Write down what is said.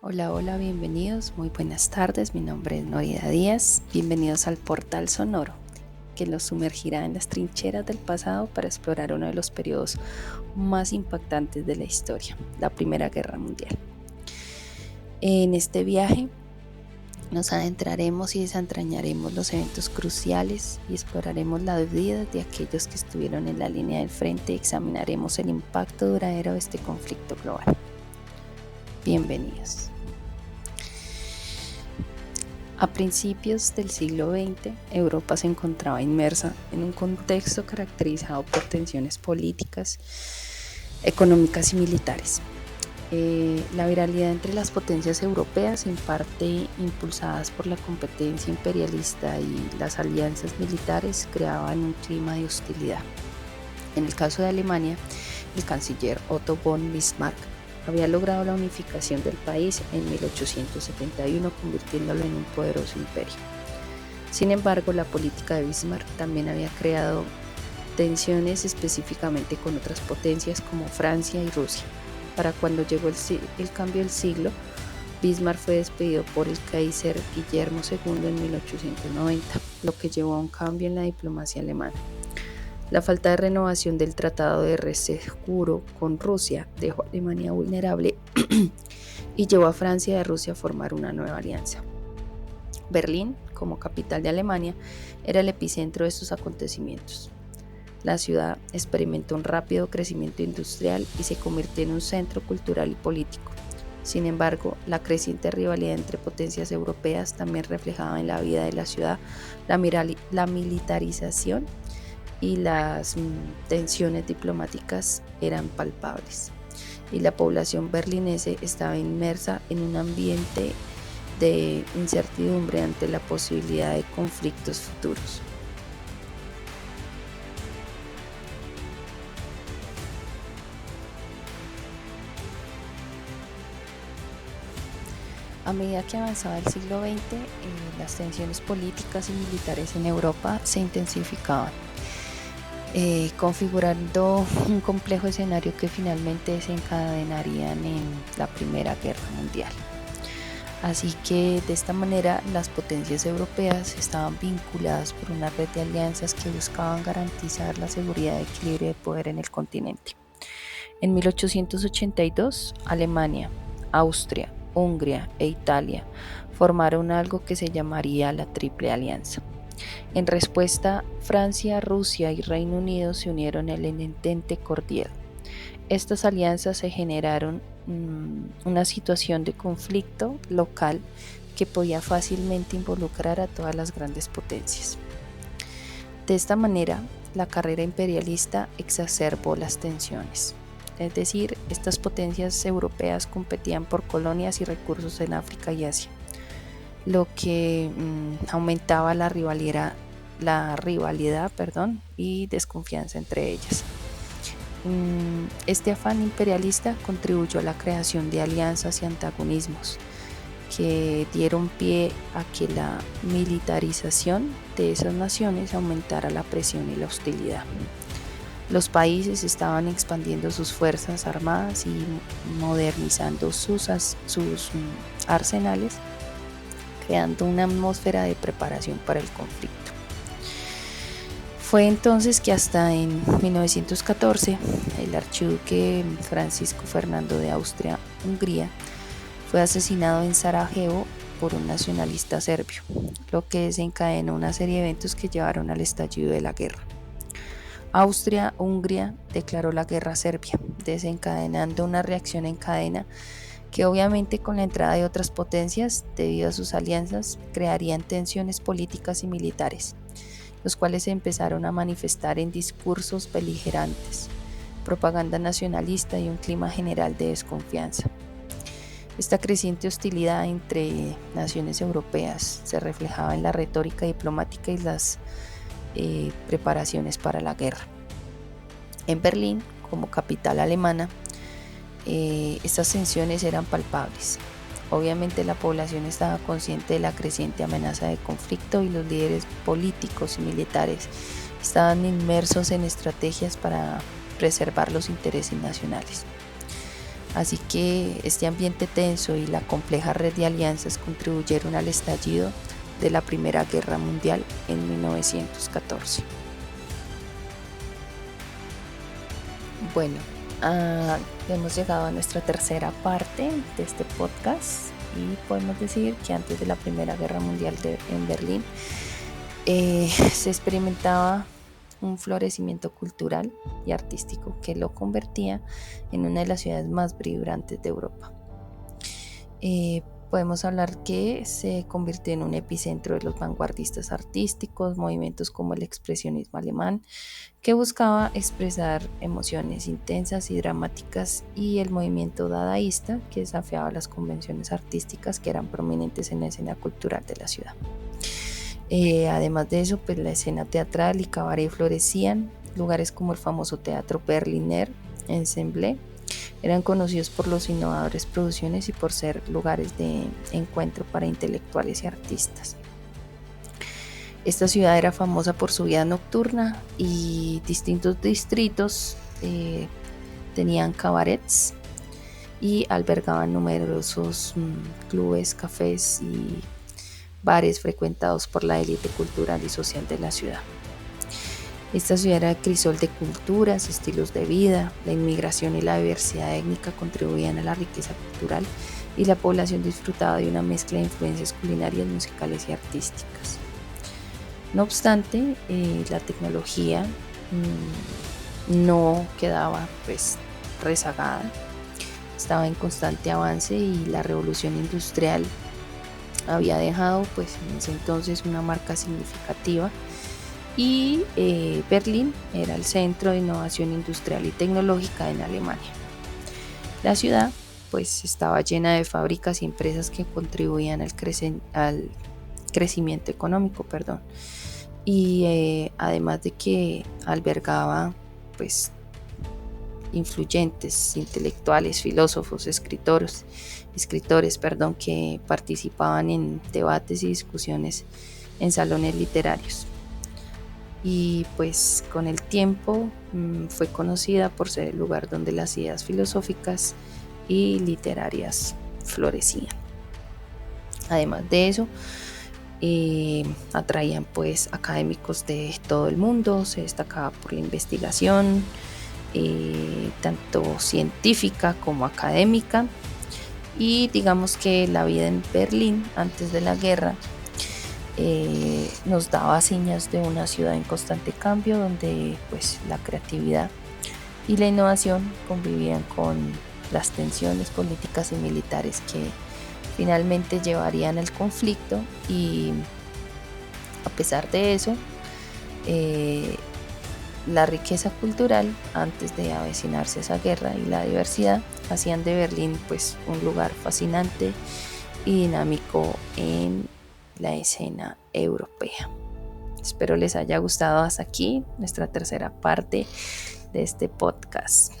Hola, hola, bienvenidos, muy buenas tardes, mi nombre es Norida Díaz, bienvenidos al Portal Sonoro, que los sumergirá en las trincheras del pasado para explorar uno de los periodos más impactantes de la historia, la Primera Guerra Mundial. En este viaje nos adentraremos y desentrañaremos los eventos cruciales y exploraremos las vidas de aquellos que estuvieron en la línea del frente y examinaremos el impacto duradero de este conflicto global. Bienvenidos. A principios del siglo XX, Europa se encontraba inmersa en un contexto caracterizado por tensiones políticas, económicas y militares. La viralidad entre las potencias europeas, en parte impulsadas por la competencia imperialista y las alianzas militares, creaban un clima de hostilidad. En el caso de Alemania, el canciller Otto von Bismarck había logrado la unificación del país en 1871, convirtiéndolo en un poderoso imperio. Sin embargo, la política de Bismarck también había creado tensiones específicamente con otras potencias como Francia y Rusia. Para cuando llegó el cambio del siglo, Bismarck fue despedido por el Kaiser Guillermo II en 1890, lo que llevó a un cambio en la diplomacia alemana. La falta de renovación del Tratado de Reseguro con Rusia dejó a Alemania vulnerable y llevó a Francia y a Rusia a formar una nueva alianza. Berlín, como capital de Alemania, era el epicentro de estos acontecimientos. La ciudad experimentó un rápido crecimiento industrial y se convirtió en un centro cultural y político. Sin embargo, la creciente rivalidad entre potencias europeas también reflejaba en la vida de la ciudad la militarización y las tensiones diplomáticas eran palpables, y la población berlinesa estaba inmersa en un ambiente de incertidumbre ante la posibilidad de conflictos futuros. A medida que avanzaba el siglo XX, las tensiones políticas y militares en Europa se intensificaban, configurando un complejo escenario que finalmente desencadenarían en la Primera Guerra Mundial. Así que de esta manera las potencias europeas estaban vinculadas por una red de alianzas que buscaban garantizar la seguridad y equilibrio de poder en el continente. En 1882, Alemania, Austria, Hungría e Italia formaron algo que se llamaría la Triple Alianza. En respuesta, Francia, Rusia y Reino Unido se unieron en el Entente Cordial. Estas alianzas se generaron una situación de conflicto local que podía fácilmente involucrar a todas las grandes potencias. De esta manera, la carrera imperialista exacerbó las tensiones. Es decir, estas potencias europeas competían por colonias y recursos en África y Asia, lo que aumentaba la rivalidad y desconfianza entre ellas. Este afán imperialista contribuyó a la creación de alianzas y antagonismos que dieron pie a que la militarización de esas naciones aumentara la presión y la hostilidad. Los países estaban expandiendo sus fuerzas armadas y modernizando sus arsenales, creando una atmósfera de preparación para el conflicto. Fue entonces que hasta en 1914 el archiduque Francisco Fernando de Austria-Hungría fue asesinado en Sarajevo por un nacionalista serbio, lo que desencadenó una serie de eventos que llevaron al estallido de la guerra. Austria-Hungría declaró la guerra a Serbia, desencadenando una reacción en cadena que obviamente con la entrada de otras potencias, debido a sus alianzas, crearían tensiones políticas y militares, los cuales se empezaron a manifestar en discursos beligerantes, propaganda nacionalista y un clima general de desconfianza. Esta creciente hostilidad entre naciones europeas se reflejaba en la retórica diplomática y las preparaciones para la guerra. En Berlín, como capital alemana, estas tensiones eran palpables. Obviamente la población estaba consciente de la creciente amenaza de conflicto y los líderes políticos y militares estaban inmersos en estrategias para preservar los intereses nacionales. Así que este ambiente tenso y la compleja red de alianzas contribuyeron al estallido de la Primera Guerra Mundial en 1914. Bueno, hemos llegado a nuestra tercera parte de este podcast y podemos decir que antes de la Primera Guerra Mundial en Berlín se experimentaba un florecimiento cultural y artístico que lo convertía en una de las ciudades más vibrantes de Europa. Podemos hablar que se convirtió en un epicentro de los vanguardistas artísticos, movimientos como el expresionismo alemán, que buscaba expresar emociones intensas y dramáticas, y el movimiento dadaísta, que desafiaba las convenciones artísticas que eran prominentes en la escena cultural de la ciudad. Además de eso, pues la escena teatral y cabaret florecían. Lugares como el famoso Teatro Berliner Ensemble eran conocidos por las innovadoras producciones y por ser lugares de encuentro para intelectuales y artistas. Esta ciudad era famosa por su vida nocturna y distintos distritos tenían cabarets y albergaban numerosos clubes, cafés y bares frecuentados por la élite cultural y social de la ciudad. Esta ciudad era el crisol de culturas, estilos de vida. La inmigración y la diversidad étnica contribuían a la riqueza cultural y la población disfrutaba de una mezcla de influencias culinarias, musicales y artísticas. No obstante, la tecnología no quedaba rezagada, estaba en constante avance y la revolución industrial había dejado en ese entonces una marca significativa y Berlín era el centro de innovación industrial y tecnológica en Alemania. La ciudad estaba llena de fábricas y empresas que contribuían al crecimiento económico, y además de que albergaba influyentes intelectuales, filósofos, escritores, que participaban en debates y discusiones en salones literarios. Y con el tiempo fue conocida por ser el lugar donde las ideas filosóficas y literarias florecían. Además de eso, atraían académicos de todo el mundo. Se destacaba por la investigación tanto científica como académica, y digamos que la vida en Berlín antes de la guerra nos daba señas de una ciudad en constante cambio, donde la creatividad y la innovación convivían con las tensiones políticas y militares que finalmente llevarían al conflicto. Y a pesar de eso, la riqueza cultural antes de avecinarse esa guerra y la diversidad hacían de Berlín un lugar fascinante y dinámico en la escena europea. Espero les haya gustado hasta aquí nuestra tercera parte de este podcast.